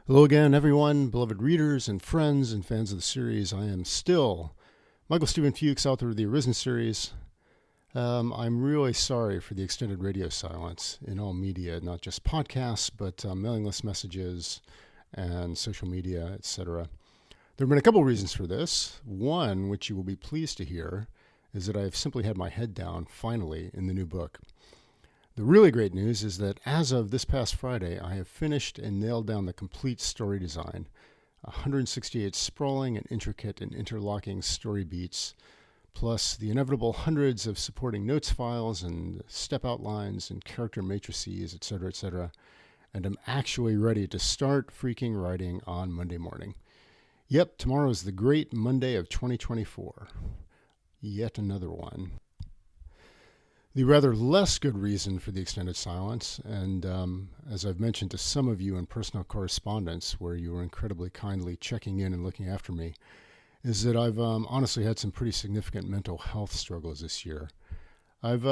Hello again, everyone, beloved readers and friends and fans of the series. I am still Michael Stephen Fuchs, author of the Arisen series. I'm really sorry for the extended radio silence in all media, not just podcasts, but mailing list messages and social media, etc. There have been a couple reasons for this. One, which you will be pleased to hear, is that I've simply had my head down, finally, in the new book. The really great news is that as of this past Friday, I have finished and nailed down the complete story design. 168 sprawling and intricate and interlocking story beats, plus the inevitable hundreds of supporting notes files and step outlines and character matrices, etc., and I'm actually ready to start freaking writing on Monday morning. Yep, tomorrow is the great Monday of 2024. Yet another one. The rather less good reason for the extended silence, and as I've mentioned to some of you in personal correspondence where you were incredibly kindly checking in and looking after me, is that I've honestly had some pretty significant mental health struggles this year. I've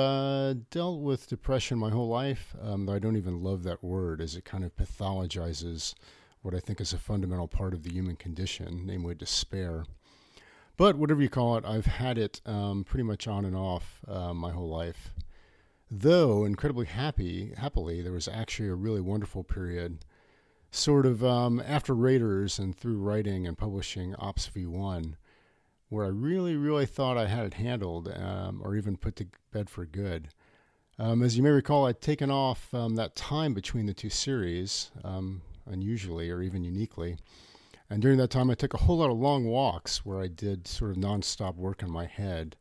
dealt with depression my whole life, though I don't even love that word as it kind of pathologizes what I think is a fundamental part of the human condition, namely despair. But whatever you call it, I've had it pretty much on and off my whole life. Though incredibly happily, there was actually a really wonderful period, sort of after Raiders and through writing and publishing Ops V1, where I really thought I had it handled or even put to bed for good. As you may recall, I'd taken off that time between the two series, unusually or even uniquely. And during that time, I took a whole lot of long walks where I did sort of nonstop work in my head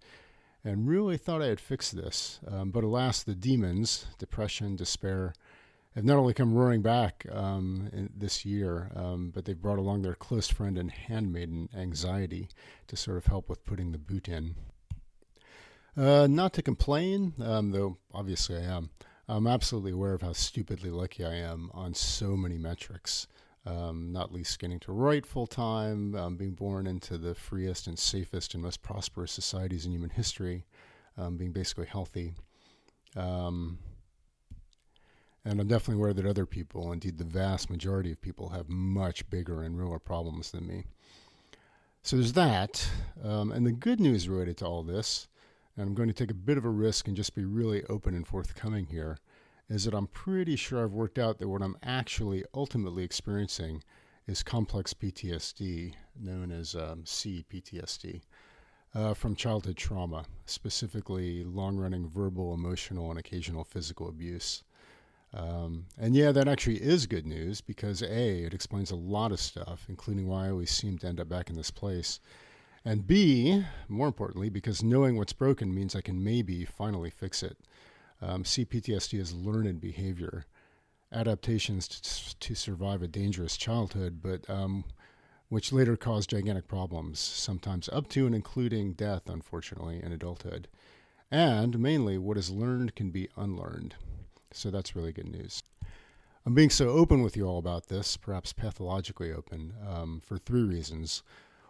and really thought I had fixed this. But alas, the demons, depression, despair, have not only come roaring back this year, but they've brought along their close friend and handmaiden, anxiety, to sort of help with putting the boot in. Not to complain, though obviously I am. I'm absolutely aware of how stupidly lucky I am on so many metrics. Not least getting to write full time, being born into the freest and safest and most prosperous societies in human history, being basically healthy. And I'm definitely aware that other people, indeed the vast majority of people, have much bigger and realer problems than me. So there's that. And the good news related to all this, and I'm going to take a bit of a risk and just be really open and forthcoming here, is that I'm pretty sure I've worked out that what I'm actually ultimately experiencing is complex PTSD, known as CPTSD, from childhood trauma, specifically long-running verbal, emotional, and occasional physical abuse. And yeah, that actually is good news because A, it explains a lot of stuff, including why I always seem to end up back in this place. And B, more importantly, because knowing what's broken means I can maybe finally fix it. CPTSD is learned behavior, adaptations to survive a dangerous childhood, but which later cause gigantic problems, sometimes up to and including death, unfortunately, in adulthood. And mainly, what is learned can be unlearned. So that's really good news. I'm being so open with you all about this, perhaps pathologically open, for three reasons.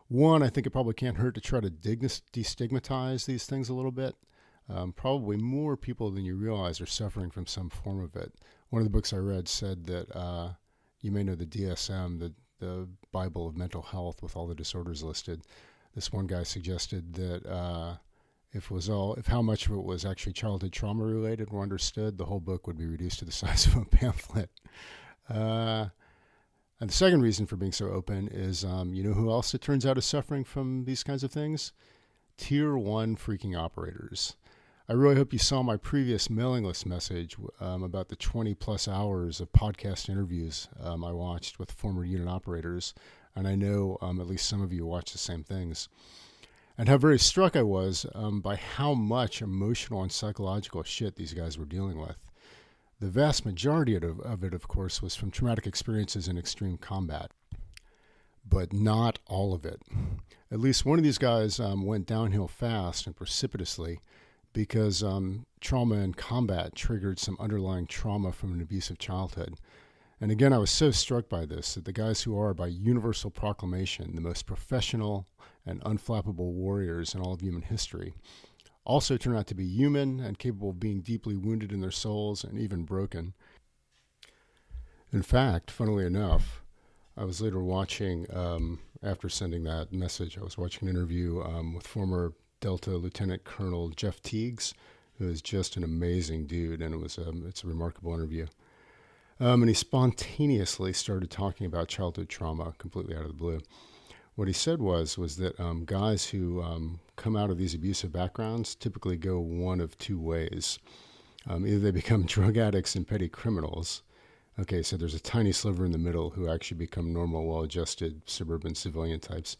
One, I think it probably can't hurt to try to destigmatize these things a little bit. Probably more people than you realize are suffering from some form of it. One of the books I read said that you may know the DSM, the Bible of mental health with all the disorders listed. This one guy suggested that if how much of it was actually childhood trauma related were understood, the whole book would be reduced to the size of a pamphlet. And the second reason for being so open is, you know who else it turns out is suffering from these kinds of things? Tier 1 freaking operators. I really hope you saw my previous mailing list message about the 20 plus hours of podcast interviews I watched with former unit operators, and I know at least some of you watch the same things, and how very struck I was by how much emotional and psychological shit these guys were dealing with. The vast majority of it, of course, was from traumatic experiences in extreme combat, but not all of it. At least one of these guys went downhill fast and precipitously, because trauma in combat triggered some underlying trauma from an abusive childhood. And again, I was so struck by this that the guys who are, by universal proclamation, the most professional and unflappable warriors in all of human history, also turn out to be human and capable of being deeply wounded in their souls and even broken. In fact, funnily enough, I was later watching, after sending that message, I was watching an interview with former Delta Lieutenant Colonel Jeff Teagues, who is just an amazing dude, and it's a remarkable interview. And he spontaneously started talking about childhood trauma completely out of the blue. What he said was that guys who come out of these abusive backgrounds typically go one of two ways. Either they become drug addicts and petty criminals. Okay, so there's a tiny sliver in the middle who actually become normal, well-adjusted suburban civilian types.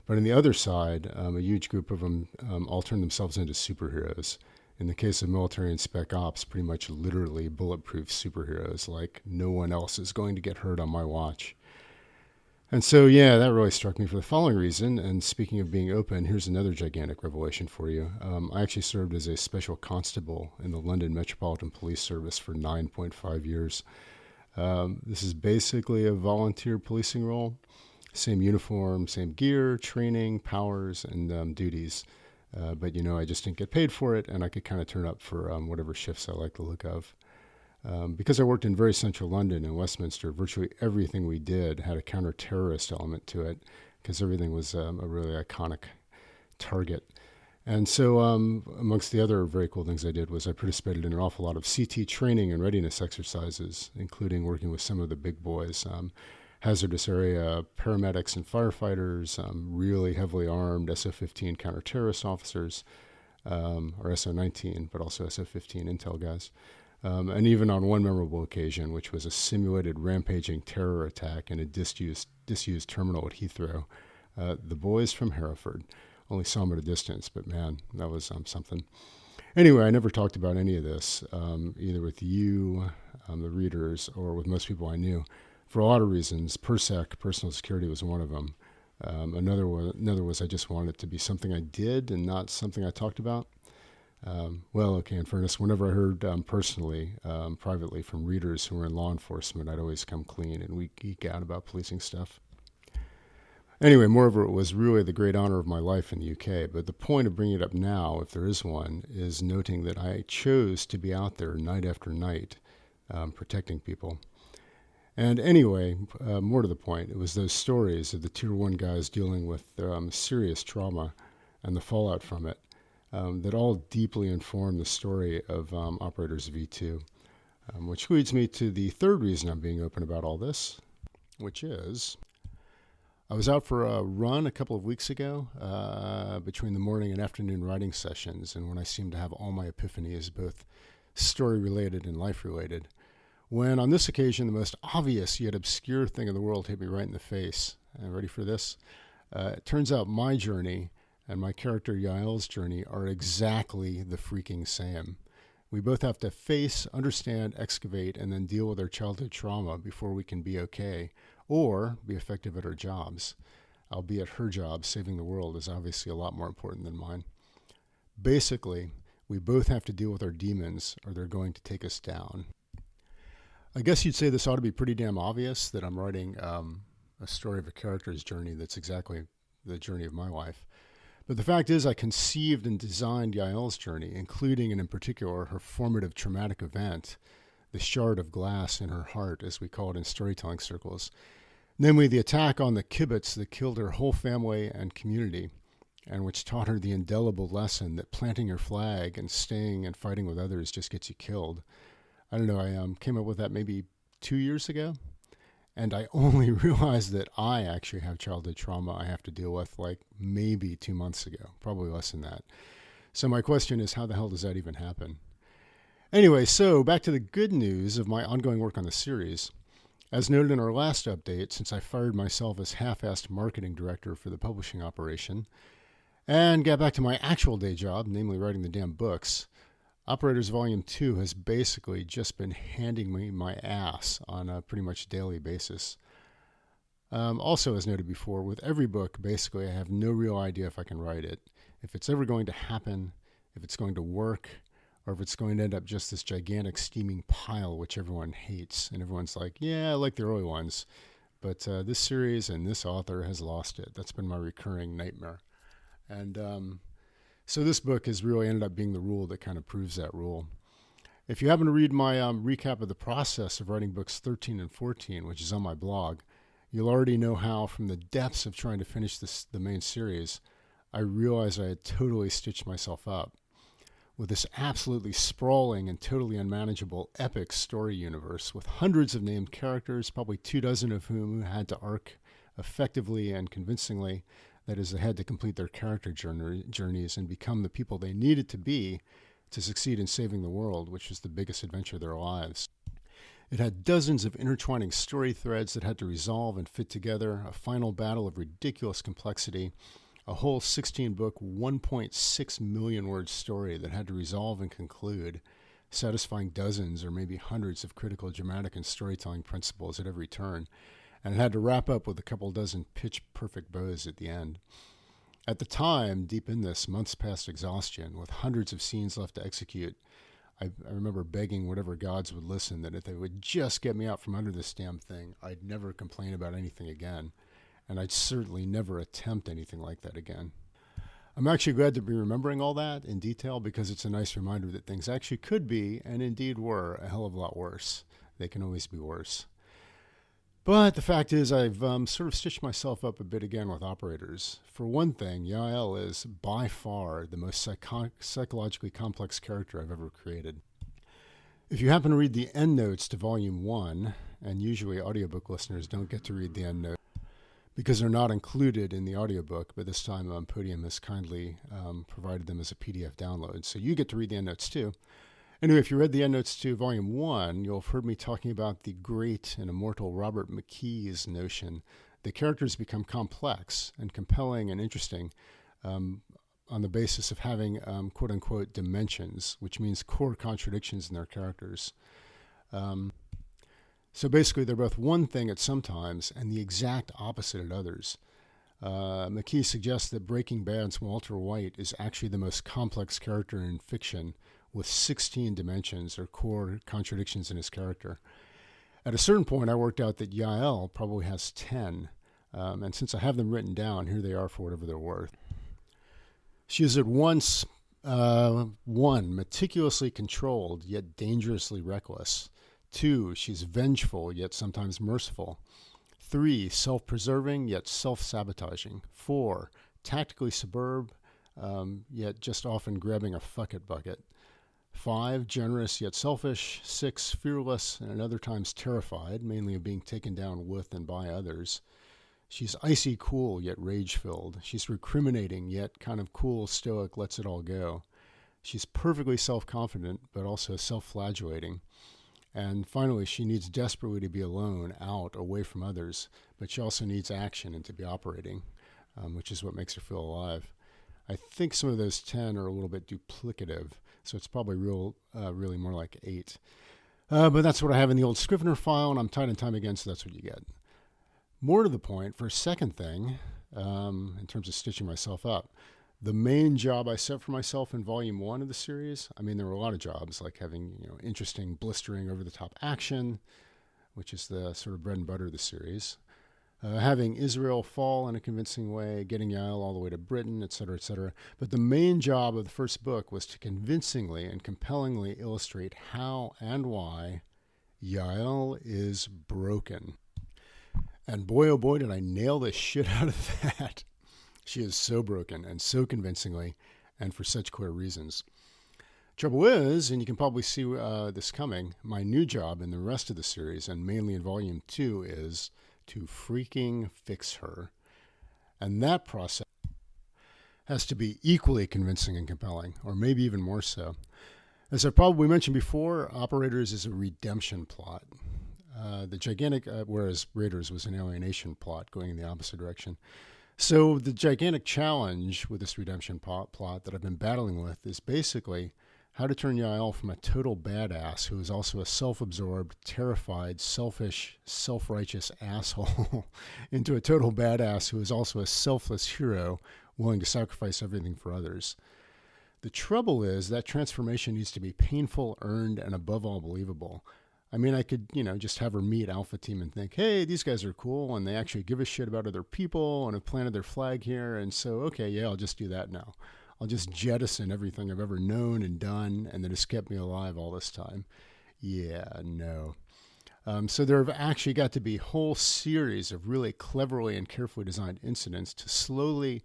But on the other side, a huge group of them all turn themselves into superheroes. In the case of military and spec ops, pretty much literally bulletproof superheroes, like no one else is going to get hurt on my watch. And so, yeah, that really struck me for the following reason. And speaking of being open, here's another gigantic revelation for you. I actually served as a special constable in the London Metropolitan Police Service for 9.5 years. This is basically a volunteer policing role. Same uniform, same gear, training, powers, and duties. But, I just didn't get paid for it, and I could kind of turn up for whatever shifts I like the look of. Because I worked in very central London and Westminster, virtually everything we did had a counter-terrorist element to it, because everything was a really iconic target. And so amongst the other very cool things I did was I participated in an awful lot of CT training and readiness exercises, including working with some of the big boys. Hazardous area paramedics and firefighters, really heavily armed SO-15 counter-terrorist officers, or SO-19, but also SO-15 intel guys. And even on one memorable occasion, which was a simulated rampaging terror attack in a disused terminal at Heathrow, the boys from Hereford only saw them at a distance, but man, that was something. Anyway, I never talked about any of this, either with you, the readers, or with most people I knew. For a lot of reasons, PERSEC, personal security, was one of them. Another was I just wanted it to be something I did and not something I talked about. In fairness, whenever I heard personally, privately from readers who were in law enforcement, I'd always come clean and we geek out about policing stuff. Anyway, moreover, it was really the great honor of my life in the UK. But the point of bringing it up now, if there is one, is noting that I chose to be out there night after night protecting people. And anyway, more to the point, it was those stories of the Tier 1 guys dealing with serious trauma and the fallout from it that all deeply inform the story of Operators V2, which leads me to the third reason I'm being open about all this, which is I was out for a run a couple of weeks ago between the morning and afternoon writing sessions, and when I seemed to have all my epiphanies, both story-related and life-related, when on this occasion the most obvious yet obscure thing in the world hit me right in the face. Ready for this? It turns out my journey and my character Yaël's journey are exactly the freaking same. We both have to face, understand, excavate, and then deal with our childhood trauma before we can be okay or be effective at our jobs. Albeit her job, saving the world, is obviously a lot more important than mine. Basically, we both have to deal with our demons or they're going to take us down. I guess you'd say this ought to be pretty damn obvious that I'm writing a story of a character's journey that's exactly the journey of my life. But the fact is I conceived and designed Yaël's journey, including and in particular her formative traumatic event, the shard of glass in her heart, as we call it in storytelling circles, namely the attack on the kibbutz that killed her whole family and community, and which taught her the indelible lesson that planting your flag and staying and fighting with others just gets you killed. I don't know, I came up with that maybe 2 years ago, and I only realized that I actually have childhood trauma I have to deal with like maybe 2 months ago, probably less than that. So my question is, how the hell does that even happen? Anyway, so back to the good news of my ongoing work on the series. As noted in our last update, since I fired myself as half-assed marketing director for the publishing operation and got back to my actual day job, namely writing the damn books, Operators Volume 2 has basically just been handing me my ass on a pretty much daily basis. Also, as noted before, with every book, basically, I have no real idea if I can write it, if it's ever going to happen, if it's going to work, or if it's going to end up just this gigantic steaming pile which everyone hates. And everyone's like, yeah, I like the early ones, but this series and this author has lost it. That's been my recurring nightmare. And so this book has really ended up being the rule that kind of proves that rule. If you happen to read my recap of the process of writing books 13 and 14, which is on my blog, You'll already know how, from the depths of trying to finish the main series, I realized I had totally stitched myself up with this absolutely sprawling and totally unmanageable epic story universe with hundreds of named characters, probably 24 of whom had to arc effectively and convincingly. That is, they had to complete their character journeys and become the people they needed to be to succeed in saving the world, which was the biggest adventure of their lives. It had dozens of intertwining story threads that had to resolve and fit together, a final battle of ridiculous complexity, a whole 16-book, 1.6 million word story that had to resolve and conclude, satisfying dozens or maybe hundreds of critical dramatic and storytelling principles at every turn, and it had to wrap up with a couple dozen pitch-perfect bows at the end. At the time, deep in this, months past exhaustion, with hundreds of scenes left to execute, I remember begging whatever gods would listen that if they would just get me out from under this damn thing, I'd never complain about anything again, and I'd certainly never attempt anything like that again. I'm actually glad to be remembering all that in detail because it's a nice reminder that things actually could be, and indeed were, a hell of a lot worse. They can always be worse. But the fact is, I've sort of stitched myself up a bit again with operators. For one thing, Yaël is by far the most psychologically complex character I've ever created. If you happen to read the endnotes to Volume 1, and usually audiobook listeners don't get to read the endnotes because they're not included in the audiobook, but this time Podium has kindly provided them as a PDF download, so you get to read the endnotes too. Anyway, if you read the endnotes to Volume 1, you'll have heard me talking about the great and immortal Robert McKee's notion that characters become complex and compelling and interesting on the basis of having quote-unquote dimensions, which means core contradictions in their characters. So basically, they're both one thing at some times and the exact opposite at others. McKee suggests that Breaking Bad's Walter White is actually the most complex character in fiction, with 16 dimensions or core contradictions in his character. At a certain point, I worked out that Yaël probably has 10, and since I have them written down, here they are for whatever they're worth. She is at once, 1, meticulously controlled, yet dangerously reckless. 2, she's vengeful, yet sometimes merciful. 3, self-preserving, yet self-sabotaging. 4, tactically superb, yet just often grabbing a fuck-it bucket. 5, generous yet selfish. 6, fearless and at other times terrified, mainly of being taken down with and by others. She's icy cool yet rage-filled. She's recriminating yet kind of cool, stoic, lets it all go. She's perfectly self-confident but also self-flagellating. And finally, she needs desperately to be alone, out, away from others, but she also needs action and to be operating, which is what makes her feel alive. I think some of those 10 are a little bit duplicative, so it's probably really more like 8. But that's what I have in the old Scrivener file, and I'm tied in time again, so that's what you get. More to the point, for a second thing, in terms of stitching myself up, the main job I set for myself in Volume 1 of the series, I mean, there were a lot of jobs, like having interesting, blistering, over-the-top action, which is the sort of bread and butter of the series. Having Israel fall in a convincing way, getting Yaël all the way to Britain, etc., etc. But the main job of the first book was to convincingly and compellingly illustrate how and why Yaël is broken. And boy, oh boy, did I nail the shit out of that. She is so broken, and so convincingly, and for such clear reasons. Trouble is, and you can probably see this coming, my new job in the rest of the series, and mainly in Volume 2, is to freaking fix her. And that process has to be equally convincing and compelling, or maybe even more so. As I probably mentioned before, Operators is a redemption plot. The gigantic, whereas Raiders was an alienation plot going in the opposite direction. So the gigantic challenge with this redemption plot that I've been battling with is basically how to turn Yaël from a total badass who is also a self-absorbed, terrified, selfish, self-righteous asshole into a total badass who is also a selfless hero willing to sacrifice everything for others. The trouble is that transformation needs to be painful, earned, and above all believable. I mean, I could, just have her meet Alpha Team and think, hey, these guys are cool, and they actually give a shit about other people and have planted their flag here, and so, okay, yeah, I'll just do that now. I'll just jettison everything I've ever known and done and that has kept me alive all this time. Yeah, no. So there have actually got to be whole series of really cleverly and carefully designed incidents to slowly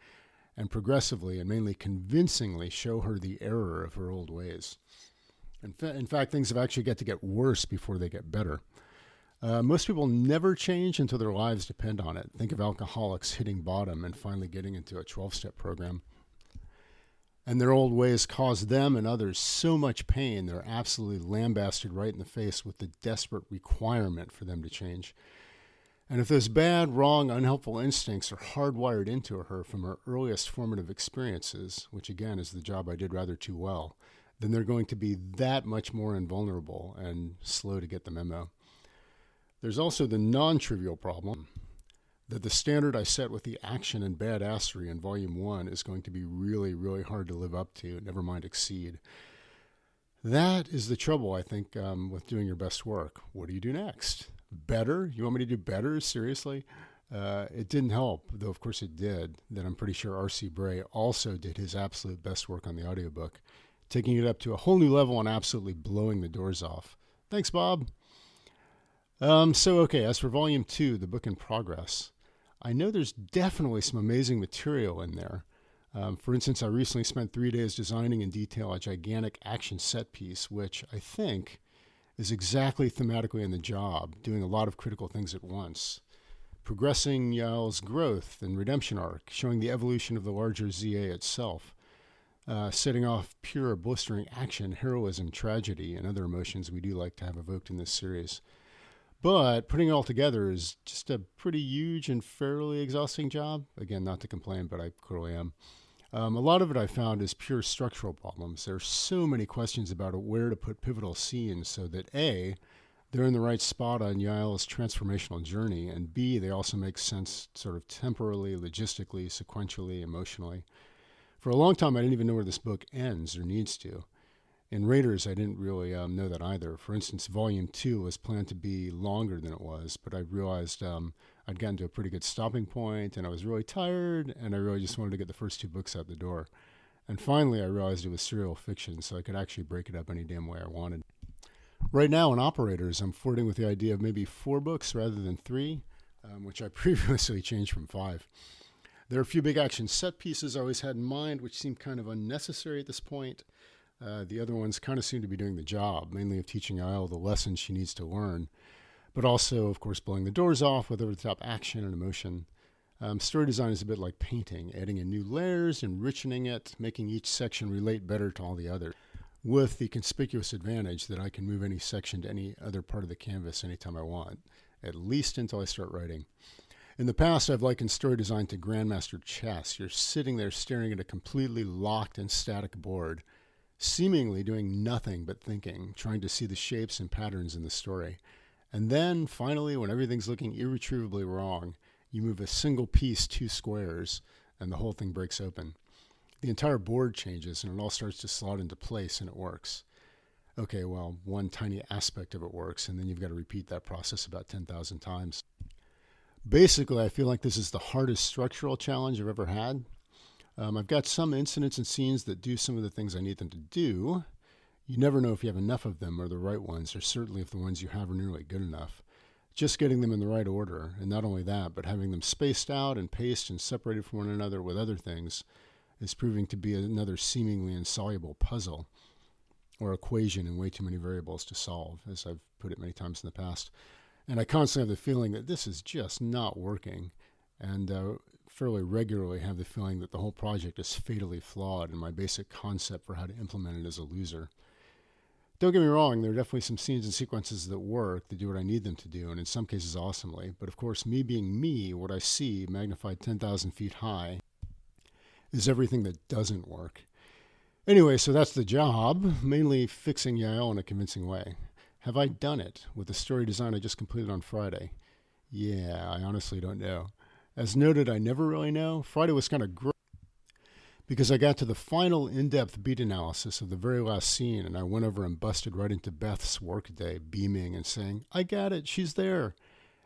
and progressively and mainly convincingly show her the error of her old ways. In fact, things have actually got to get worse before they get better. Most people never change until their lives depend on it. Think of alcoholics hitting bottom and finally getting into a 12-step program. And their old ways cause them and others so much pain, they're absolutely lambasted right in the face with the desperate requirement for them to change. And if those bad, wrong, unhelpful instincts are hardwired into her from her earliest formative experiences, which again is the job I did rather too well, then they're going to be that much more invulnerable and slow to get the memo. There's also the non-trivial problem that the standard I set with the action and badassery in Volume 1 is going to be really, really hard to live up to, never mind exceed. That is the trouble, I think, with doing your best work. What do you do next? Better? You want me to do better? Seriously? It didn't help, though of course it did, that I'm pretty sure R.C. Bray also did his absolute best work on the audiobook, taking it up to a whole new level and absolutely blowing the doors off. Thanks, Bob. Okay, as for Volume 2, the book in progress, I know there's definitely some amazing material in there. For instance, I recently spent 3 days designing in detail a gigantic action set piece, which I think is exactly thematically in the job, doing a lot of critical things at once. Progressing Yael's growth and redemption arc, showing the evolution of the larger ZA itself, setting off pure blistering action, heroism, tragedy, and other emotions we do like to have evoked in this series. But putting it all together is just a pretty huge and fairly exhausting job. Again, not to complain, but I clearly am. A lot of it I found is pure structural problems. There are so many questions about where to put pivotal scenes so that A, they're in the right spot on Yael's transformational journey, and B, they also make sense sort of temporally, logistically, sequentially, emotionally. For a long time, I didn't even know where this book ends or needs to. In Raiders, I didn't really know that either. For instance, Volume 2 was planned to be longer than it was, but I realized I'd gotten to a pretty good stopping point, and I was really tired, and I really just wanted to get the first 2 books out the door. And finally, I realized it was serial fiction, so I could actually break it up any damn way I wanted. Right now, in Operators, I'm flirting with the idea of maybe 4 books rather than 3, which I previously changed from 5. There are a few big action set pieces I always had in mind, which seem kind of unnecessary at this point. The other ones kind of seem to be doing the job, mainly of teaching Yael the lessons she needs to learn, but also, of course, blowing the doors off with over-the-top action and emotion. Story design is a bit like painting, adding in new layers, enriching it, making each section relate better to all the others, with the conspicuous advantage that I can move any section to any other part of the canvas anytime I want, at least until I start writing. In the past, I've likened story design to Grandmaster chess. You're sitting there staring at a completely locked and static board, seemingly doing nothing but thinking, trying to see the shapes and patterns in the story. And then, finally, when everything's looking irretrievably wrong, you move a single piece 2 squares, and the whole thing breaks open. The entire board changes, and it all starts to slot into place, and it works. Okay, well, one tiny aspect of it works, and then you've got to repeat that process about 10,000 times. Basically, I feel like this is the hardest structural challenge I've ever had. I've got some incidents and scenes that do some of the things I need them to do. You never know if you have enough of them or the right ones, or certainly if the ones you have are nearly good enough. Just getting them in the right order, and not only that, but having them spaced out and paced and separated from one another with other things is proving to be another seemingly insoluble puzzle or equation in way too many variables to solve, as I've put it many times in the past. And I constantly have the feeling that this is just not working, and fairly regularly have the feeling that the whole project is fatally flawed and my basic concept for how to implement it is a loser. Don't get me wrong, there are definitely some scenes and sequences that work, that do what I need them to do, and in some cases awesomely. But of course, me being me, what I see magnified 10,000 feet high is everything that doesn't work. Anyway, so that's the job, mainly fixing Yael in a convincing way. Have I done it with the story design I just completed on Friday? Yeah, I honestly don't know. As noted, I never really know. Friday was kind of great because I got to the final in-depth beat analysis of the very last scene, and I went over and busted right into Beth's workday, beaming and saying, I got it, she's there.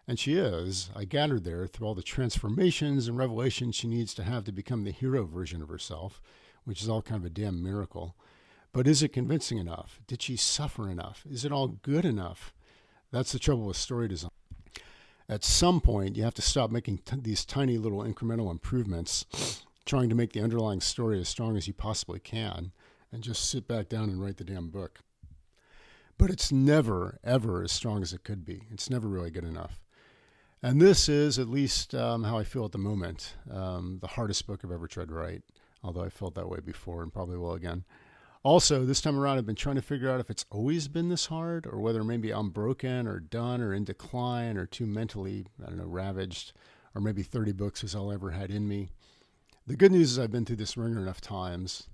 And she is. I got her there through all the transformations and revelations she needs to have to become the hero version of herself, which is all kind of a damn miracle. But is it convincing enough? Did she suffer enough? Is it all good enough? That's the trouble with story design. At some point, you have to stop making these tiny little incremental improvements, trying to make the underlying story as strong as you possibly can, and just sit back down and write the damn book. But it's never, ever as strong as it could be. It's never really good enough. And this is, at least how I feel at the moment, the hardest book I've ever tried to write, although I felt that way before and probably will again. Also, this time around, I've been trying to figure out if it's always been this hard, or whether maybe I'm broken or done or in decline or too mentally, ravaged, or maybe 30 books is all I ever had in me. The good news is I've been through this ringer enough times.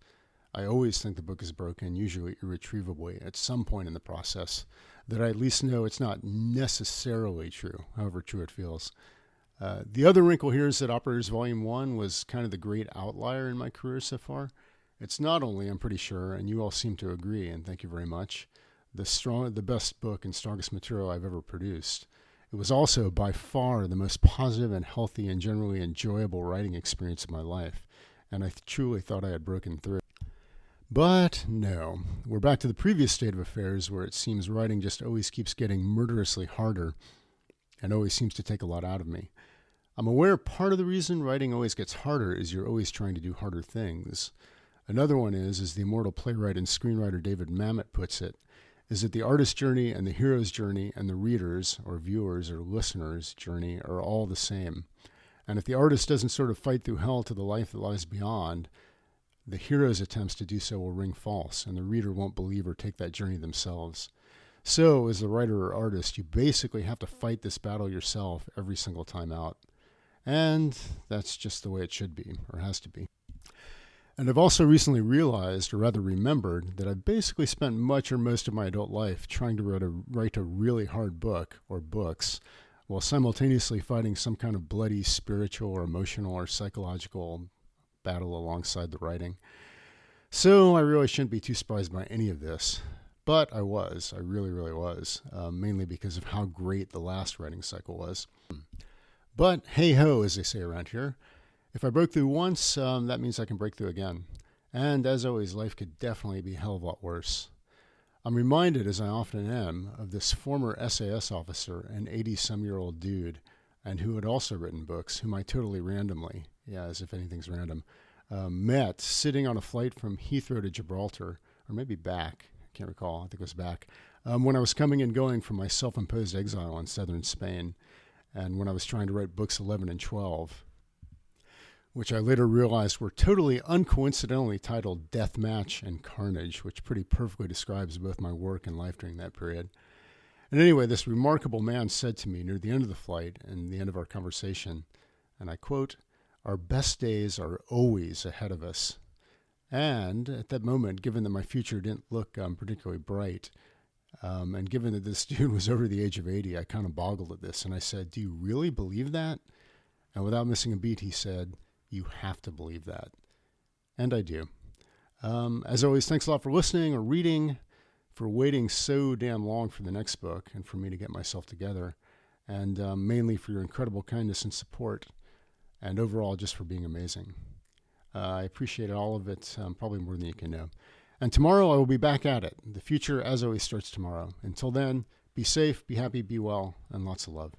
I always think the book is broken, usually irretrievably, at some point in the process, that I at least know it's not necessarily true, however true it feels. The other wrinkle here is that Operators Volume 1 was kind of the great outlier in my career so far. It's not only, I'm pretty sure, and you all seem to agree, and thank you very much, the best book and strongest material I've ever produced. It was also by far the most positive and healthy and generally enjoyable writing experience of my life, and I truly thought I had broken through. But no, we're back to the previous state of affairs where it seems writing just always keeps getting murderously harder and always seems to take a lot out of me. I'm aware part of the reason writing always gets harder is you're always trying to do harder things. Another one is, as the immortal playwright and screenwriter David Mamet puts it, is that the artist's journey and the hero's journey and the reader's or viewers or listener's journey are all the same. And if the artist doesn't sort of fight through hell to the life that lies beyond, the hero's attempts to do so will ring false, and the reader won't believe or take that journey themselves. So, as a writer or artist, you basically have to fight this battle yourself every single time out. And that's just the way it should be, or has to be. And I've also recently realized, or rather remembered, that I've basically spent much or most of my adult life trying to write a really hard book, or books, while simultaneously fighting some kind of bloody spiritual or emotional or psychological battle alongside the writing. So I really shouldn't be too surprised by any of this. But I really, really was, mainly because of how great the last writing cycle was. But hey-ho, as they say around here. If I broke through once, that means I can break through again. And as always, life could definitely be a hell of a lot worse. I'm reminded, as I often am, of this former SAS officer, an 80-some-year-old dude, and who had also written books, whom I totally randomly, as if anything's random, met sitting on a flight from Heathrow to Gibraltar, or maybe back, I can't recall, I think it was back, when I was coming and going from my self-imposed exile in southern Spain, and when I was trying to write books 11 and 12, which I later realized were totally uncoincidentally titled Deathmatch and Carnage, which pretty perfectly describes both my work and life during that period. And anyway, this remarkable man said to me near the end of the flight and the end of our conversation, and I quote, "Our best days are always ahead of us." And at that moment, given that my future didn't look particularly bright, and given that this dude was over the age of 80, I kind of boggled at this, and I said, "Do you really believe that?" And without missing a beat, he said, "You have to believe that." And I do. As always, thanks a lot for listening or reading, for waiting so damn long for the next book and for me to get myself together, and mainly for your incredible kindness and support, and overall just for being amazing. I appreciate all of it, probably more than you can know. And tomorrow I will be back at it. The future, as always, starts tomorrow. Until then, be safe, be happy, be well, and lots of love.